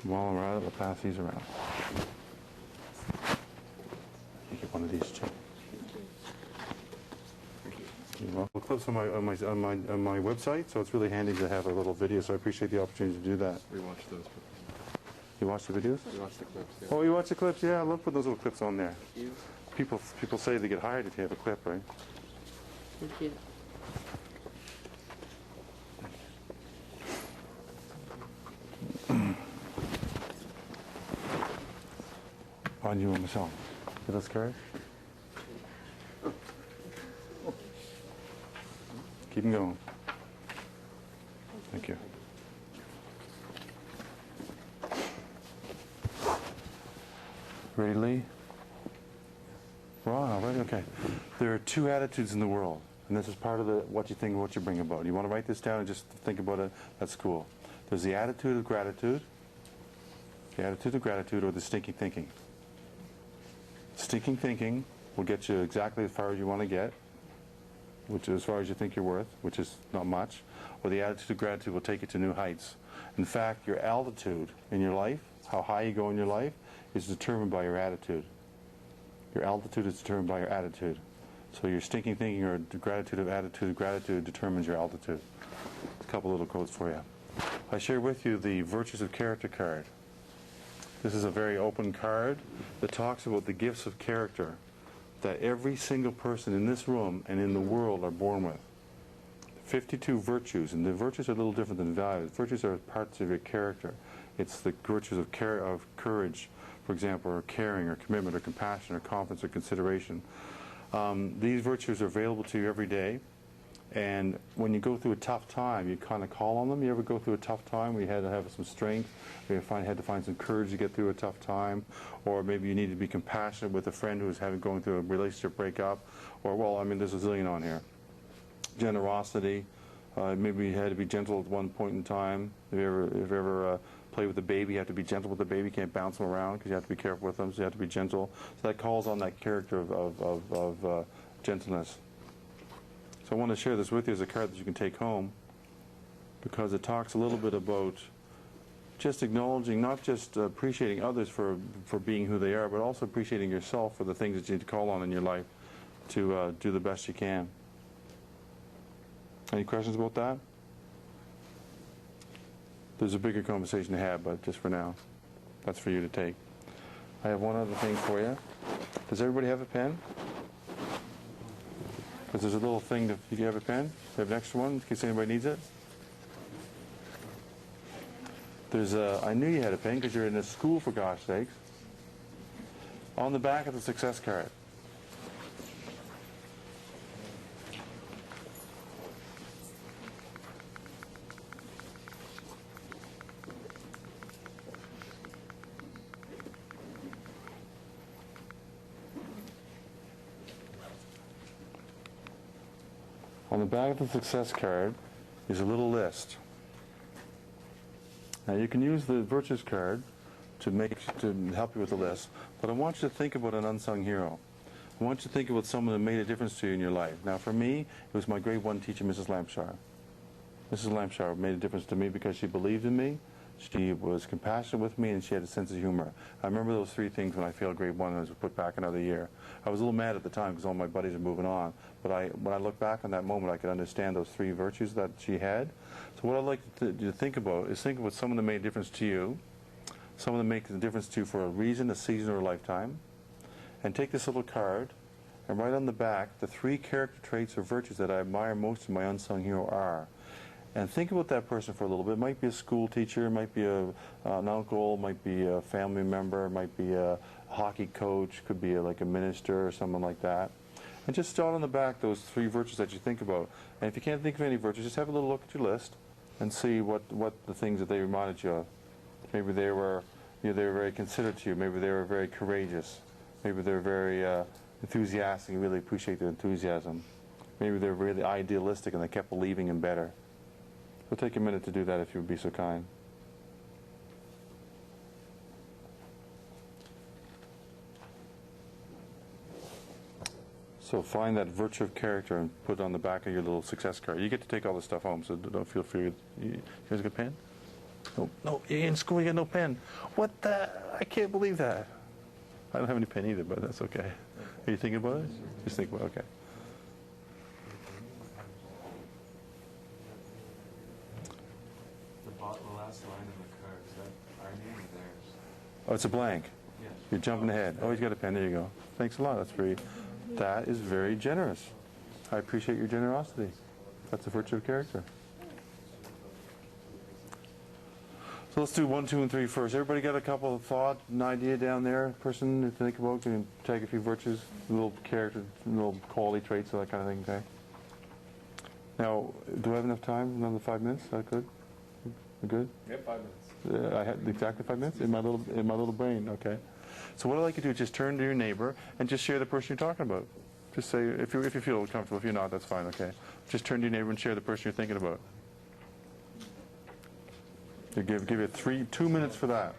While we're at it, we'll pass these around. You get one of these, too. Well, clips on my website, so it's really handy to have a little video. So I appreciate the opportunity to do that. We watched those. You watch the videos? We watched the clips. Yeah. Oh, you watch the clips? Yeah, I love putting those little clips on there. Thank you. People say they get hired if you have a clip, right? Thank you. On you and Michelle. Get those cards? Keep them going. Thank you. Ready, Lee? Wow, right, okay. There are two attitudes in the world, and this is part of what you think and what you bring about. You want to write this down and just think about it? That's cool. There's the attitude of gratitude or the stinking thinking. Stinking thinking will get you exactly as far as you want to get, which is as far as you think you're worth, which is not much, or the attitude of gratitude will take you to new heights. In fact, your altitude in your life, how high you go in your life, is determined by your attitude. Your altitude is determined by your attitude. So your stinking thinking or attitude of gratitude determines your altitude. A couple little quotes for you. I share with you the Virtues of Character card. This is a very open card that talks about the gifts of character that every single person in this room and in the world are born with. 52 virtues, and the virtues are a little different than values. Virtues are parts of your character. It's the virtues of courage, for example, or caring, or commitment, or compassion, or confidence, or consideration. These virtues are available to you every day, and when you go through a tough time, you kind of call on them. You ever go through a tough time where you had to have some strength, or you had to find some courage to get through a tough time, or maybe you need to be compassionate with a friend who's going through a relationship breakup, or, well, I mean, there's a zillion on here. Generosity. Maybe you had to be gentle at one point in time. If you ever play with a baby, you have to be gentle with the baby. You can't bounce them around because you have to be careful with them, so you have to be gentle. So that calls on that character of gentleness. So I want to share this with you as a card that you can take home, because it talks a little bit about just acknowledging, not just appreciating others for being who they are, but also appreciating yourself for the things that you need to call on in your life to do the best you can. Any questions about that? There's a bigger conversation to have, but just for now, that's for you to take. I have one other thing for you. Does everybody have a pen? Because there's a little thing, if you have a pen, you have an extra one in case anybody needs it. I knew you had a pen because you're in a school, for gosh sakes. On the back of the success card. On the back of the success card is a little list. Now you can use the virtues card to help you with the list, but I want you to think about an unsung hero. I want you to think about someone that made a difference to you in your life. Now for me, it was my grade 1 teacher, Mrs. Lampshire. Mrs. Lampshire made a difference to me because she believed in me, She was compassionate with me, and she had a sense of humor. I remember those three things when I failed grade 1 and I was put back another year. I was a little mad at the time because all my buddies are moving on. But when I look back on that moment, I could understand those three virtues that she had. So what I'd like you to think about is think about someone that made a difference to you, someone that makes a difference to you for a reason, a season, or a lifetime. And take this little card and write on the back the three character traits or virtues that I admire most in my unsung hero are. And think about that person for a little bit. It might be a school teacher, it might be an uncle, it might be a family member, it might be a hockey coach, could be like a minister or someone like that. And just jot on the back those three virtues that you think about. And if you can't think of any virtues, just have a little look at your list and see what the things that they reminded you of. Maybe they were, they were very considerate to you. Maybe they were very courageous. Maybe they were very enthusiastic. You really appreciate their enthusiasm. Maybe they were really idealistic and they kept believing in better. So take a minute to do that if you would be so kind. So find that virtue of character and put it on the back of your little success card. You get to take all this stuff home, so don't feel free. You guys got a pen? No, in school you got no pen. What the? I can't believe that. I don't have any pen either, but that's okay. Are you thinking about it? Just think about it, okay. The last line in the card, is that our name or theirs? Oh, it's a blank. Yes. You're jumping ahead. Oh, he's got a pen. There you go. Thanks a lot. That is very generous. I appreciate your generosity. That's a virtue of character. So let's do 1, 2, and 3 first. Everybody got a couple of thought, an idea down there? Person to think about? Can you take a few virtues, little character, little quality traits, that kind of thing, okay? Now, do I have enough time? Another 5 minutes? Is that good? We're good? Yep, 5 minutes. I had exactly 5 minutes in my little brain. Okay. So what I'd like you to do is just turn to your neighbor and just share the person you're talking about. Just say if you feel comfortable. If you're not, that's fine. Okay. Just turn to your neighbor and share the person you're thinking about. You give you 2 minutes for that.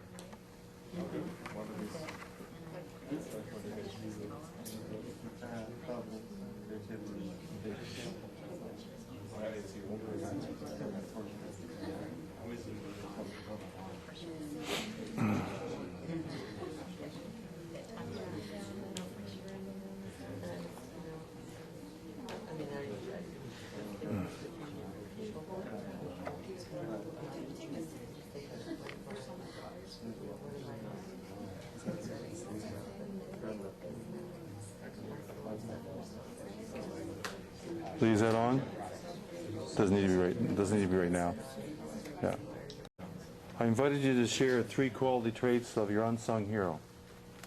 Is that on? Doesn't need to be right. Doesn't need to be right now. Yeah. I invited you to share 3 quality traits of your unsung hero.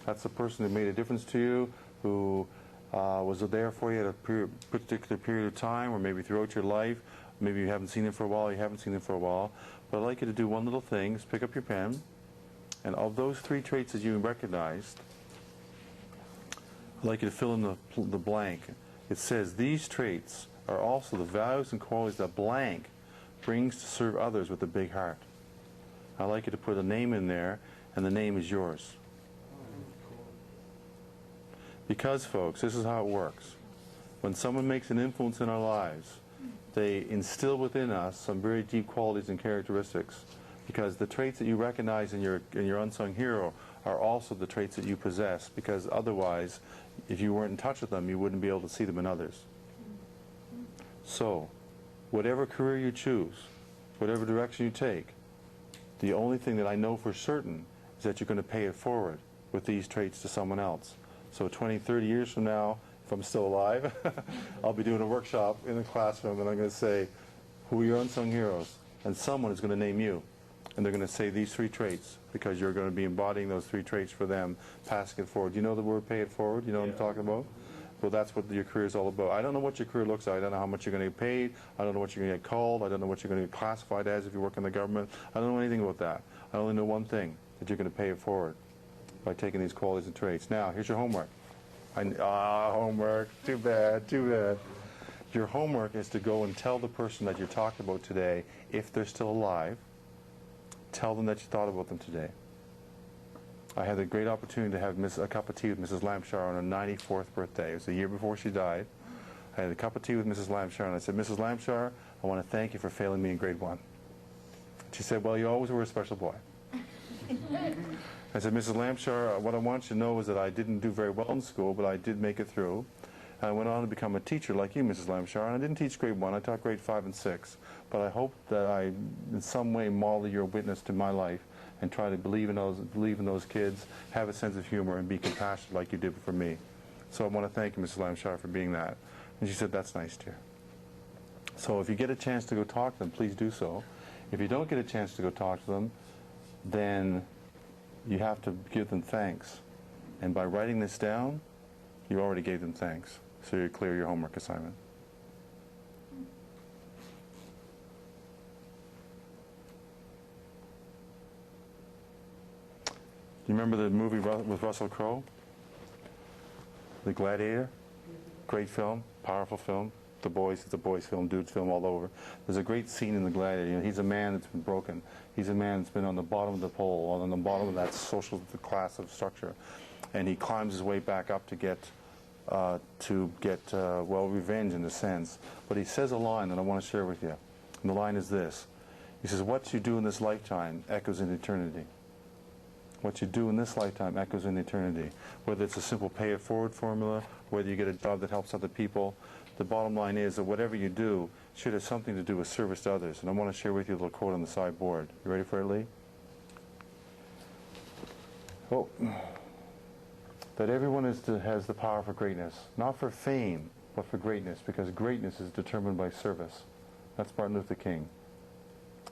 That's the person who made a difference to you, who was there for you at a particular period of time, or maybe throughout your life. Maybe you haven't seen him for a while. You haven't seen him for a while. But I'd like you to do one little thing: is pick up your pen, and of those 3 traits that you recognized, I'd like you to fill in the blank. It says these traits are also the values and qualities that blank brings to serve others with a big heart. I'd like you to put a name in there, and the name is yours. Because, folks, this is how it works. When someone makes an influence in our lives, they instill within us some very deep qualities and characteristics, because the traits that you recognize in your unsung hero are also the traits that you possess, because otherwise, if you weren't in touch with them, you wouldn't be able to see them in others. So, whatever career you choose, whatever direction you take, the only thing that I know for certain is that you're going to pay it forward with these traits to someone else. So 20, 30 years from now, if I'm still alive, I'll be doing a workshop in the classroom, and I'm going to say, who are your unsung heroes? And someone is going to name you. And they're going to say these 3 traits, because you're going to be embodying those 3 traits for them, passing it forward. Do you know the word pay it forward? You know what I'm talking about? Well, that's what your career is all about. I don't know what your career looks like. I don't know how much you're going to get paid. I don't know what you're going to get called. I don't know what you're going to get classified as if you work in the government. I don't know anything about that. I only know one thing, that you're going to pay it forward by taking these qualities and traits. Now, here's your homework. Homework. Too bad, too bad. Your homework is to go and tell the person that you're talking about today, if they're still alive, tell them that you thought about them today. I had the great opportunity to have a cup of tea with Mrs. Lampshire on her 94th birthday. It was the year before she died. I had a cup of tea with Mrs. Lampshire, and I said, Mrs. Lampshire, I want to thank you for failing me in grade 1. She said, well, you always were a special boy. I said, Mrs. Lampshire, what I want you to know is that I didn't do very well in school, but I did make it through. I went on to become a teacher like you, Mrs. Lampshire, and I didn't teach grade 1, I taught grade 5 and 6. But I hope that I, in some way, model your witness to my life and try to believe in those kids, have a sense of humor, and be compassionate like you did for me. So I want to thank you, Mrs. Lampshire, for being that. And she said, that's nice, dear. So if you get a chance to go talk to them, please do so. If you don't get a chance to go talk to them, then you have to give them thanks. And by writing this down, you already gave them thanks. So you clear your homework assignment. You remember the movie with Russell Crowe? The Gladiator? Great film, powerful film. The Boys, it's a boys' film, dudes' film all over. There's a great scene in The Gladiator. You know, he's a man that's been broken. He's a man that's been on the bottom of the pole, on the bottom of that social class of structure. And he climbs his way back up to get well, revenge in a sense. But he says a line that I want to share with you. And the line is this. He says, what you do in this lifetime echoes in eternity. What you do in this lifetime echoes in eternity. Whether it's a simple pay it forward formula, whether you get a job that helps other people, the bottom line is that whatever you do should have something to do with service to others. And I want to share with you a little quote on the sideboard. You ready for it, Lee? Oh. That everyone has the power for greatness. Not for fame, but for greatness, because greatness is determined by service. That's Martin Luther King.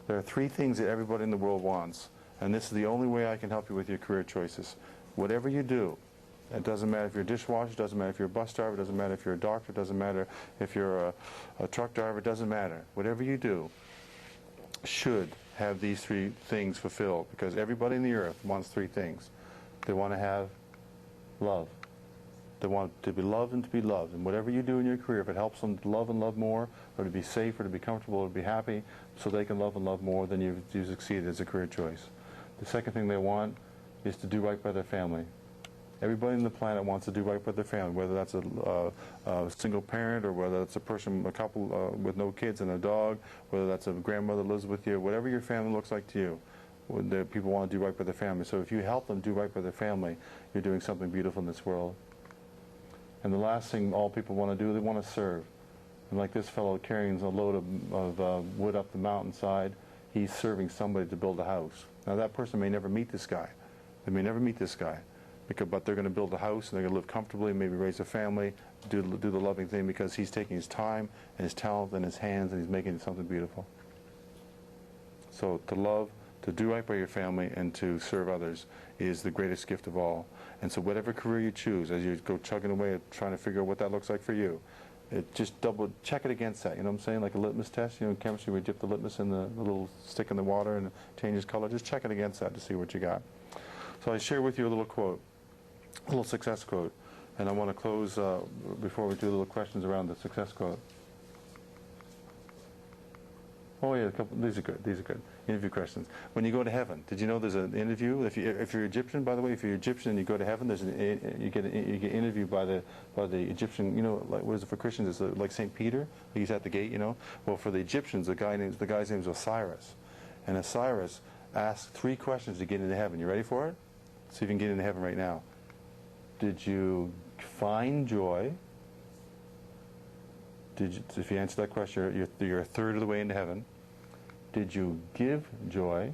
There are 3 things that everybody in the world wants, and this is the only way I can help you with your career choices. Whatever you do, it doesn't matter if you're a dishwasher, it doesn't matter if you're a bus driver, it doesn't matter if you're a doctor, it doesn't matter if you're a truck driver, it doesn't matter. Whatever you do should have these 3 things fulfilled, because everybody in the earth wants 3 things. They want to have love. They want to be loved and to be loved. And whatever you do in your career, if it helps them to love and love more, or to be safe, or to be comfortable, or to be happy, so they can love and love more, then you've succeeded as a career choice. The second thing they want is to do right by their family. Everybody on the planet wants to do right by their family, whether that's a single parent, or whether that's a couple with no kids and a dog, whether that's a grandmother lives with you, whatever your family looks like to you. People want to do right by their family. So if you help them do right by their family, you're doing something beautiful in this world. And the last thing all people want to do, they want to serve. And like this fellow carrying a load of wood up the mountainside, he's serving somebody to build a house. Now that person may never meet this guy. They may never meet this guy. But they're going to build a house, and they're going to live comfortably, maybe raise a family, do the loving thing, because he's taking his time and his talent and his hands, and he's making something beautiful. So to love, to do right by your family, and to serve others is the greatest gift of all. And so whatever career you choose, as you go chugging away at trying to figure out what that looks like for you, just double check it against that. You know what I'm saying? Like a litmus test. You know, in chemistry we dip the litmus in the little stick in the water and it changes color. Just check it against that to see what you got. So I share with you a little quote, a little success quote. And I want to close before we do little questions around the success quote. Oh yeah, these are good. These are good. Interview questions. When you go to heaven, did you know there's an interview? If you're Egyptian, by the way, if you're Egyptian and you go to heaven, there's you get interviewed by the Egyptian. You know, like what is it for Christians? It's like St. Peter. He's at the gate. You know. Well, for the Egyptians, the guy's name is Osiris, and Osiris asked 3 questions to get into heaven. You ready for it? See if you can get into heaven right now. Did you find joy? If you answer that question, you're a third of the way into heaven. Did you give joy?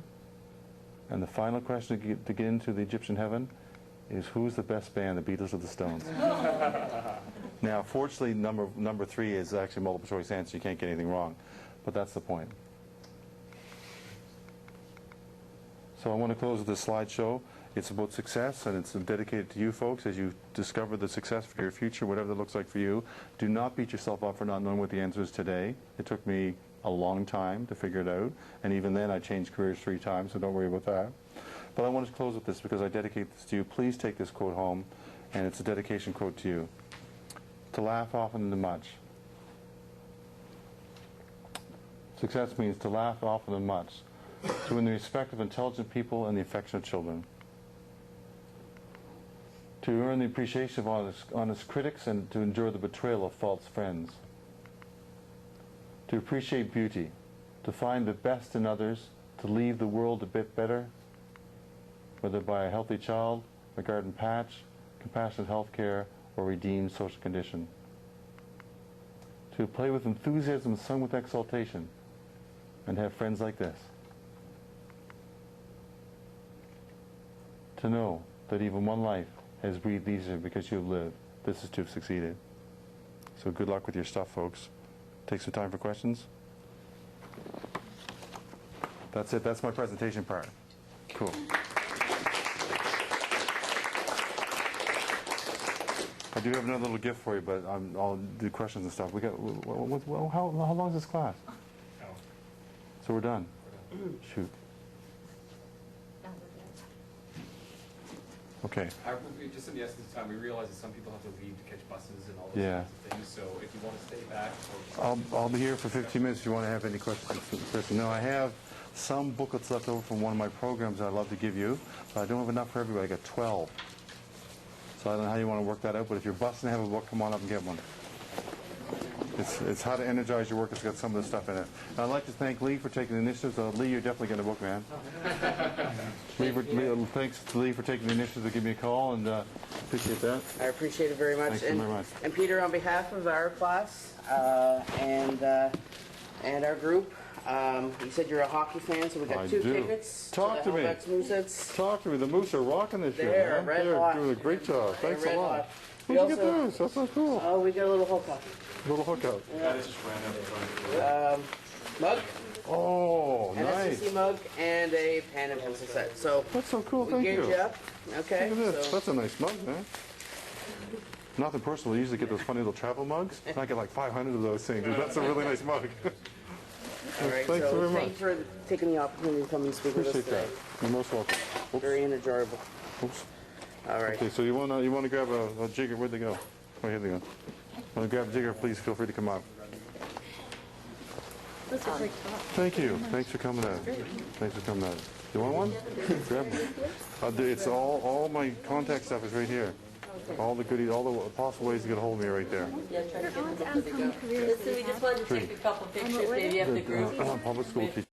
And the final question to get into the Egyptian heaven is, who's the best band, the Beatles or the Stones? Now, fortunately, number 3 is actually multiple choice answer. You can't get anything wrong. But that's the point. So I want to close with this slideshow. It's about success, and it's dedicated to you folks as you discover the success for your future, whatever that looks like for you. Do not beat yourself up for not knowing what the answer is today. It took me a long time to figure it out, and even then I changed careers 3 times, so don't worry about that. But I want to close with this because I dedicate this to you. Please take this quote home, and it's a dedication quote to you. To laugh often and much. Success means to laugh often and much, to win the respect of intelligent people and the affection of children, to earn the appreciation of honest critics, and to endure the betrayal of false friends, to appreciate beauty, to find the best in others, to to leave the world a bit better, whether by a healthy child, a garden patch, compassionate health care, or redeemed social condition. To play with enthusiasm, sung with exaltation, and have friends like this. To know that even one life has breathed easier because you have lived. This is to have succeeded. So good luck with your stuff, folks. Take some time for questions. That's it. That's my presentation part. Cool. I do have another little gift for you, but I'll do questions and stuff. We got. How long is this class? Oh. So we're done. Shoot. Okay. Just in the essence of time, we realize that some people have to leave to catch buses and all those Yeah. kinds of things. So if you want to stay back, I'll be here for 15 minutes if you want to have any questions. No, I have some booklets left over from one of my programs I'd love to give you, but I don't have enough for everybody. I got 12. So I don't know how you want to work that out, but if you're busting to have a book, come on up and get one. It's How to Energize Your Work. It's got some of the stuff in it. And I'd like to thank Lee for taking the initiative. So Lee, you're definitely getting a book, man. Thanks to Lee for taking the initiative to give me a call, and appreciate that. I appreciate it very much. Thanks very much. And Peter, on behalf of our class and our group, you said you're a hockey fan, so we got I 2 do. tickets. Talk to me. Talk to me. The Moose are rocking this year, They're man. red They're hot. doing a great job. Thanks a red lot. hot. Where'd you We get also- those? That's so cool. Oh, we got a little hookup. Little hookup. That is just ran out of front. Mug, Oh, an nice. SCC mug, and a pen and pencil set. So That's so cool. we Thank geared you. you up. Okay. Look at this. So That's a nice mug, man. Nothing personal. I usually get those funny little travel mugs. And I get like 500 of those things. That's a really nice mug. all right. Thanks So very much. thanks for taking the opportunity to come and speak with us Appreciate today. that. You're most welcome. Oops. Very enjoyable. Oops. All right. Okay, so you want to grab a jigger? Where'd they go? Oh, here they go. Want to grab a jigger? Please feel free to come up. Thank you. Thanks for coming out. Thanks for coming out. You want one? Grab one. It's all my contact stuff is right here. All the goodies, all the possible ways to get a hold of me are right there. Yeah, try to get them before they go. Listen, we just wanted to take a couple pictures, maybe of the group. Public school teacher.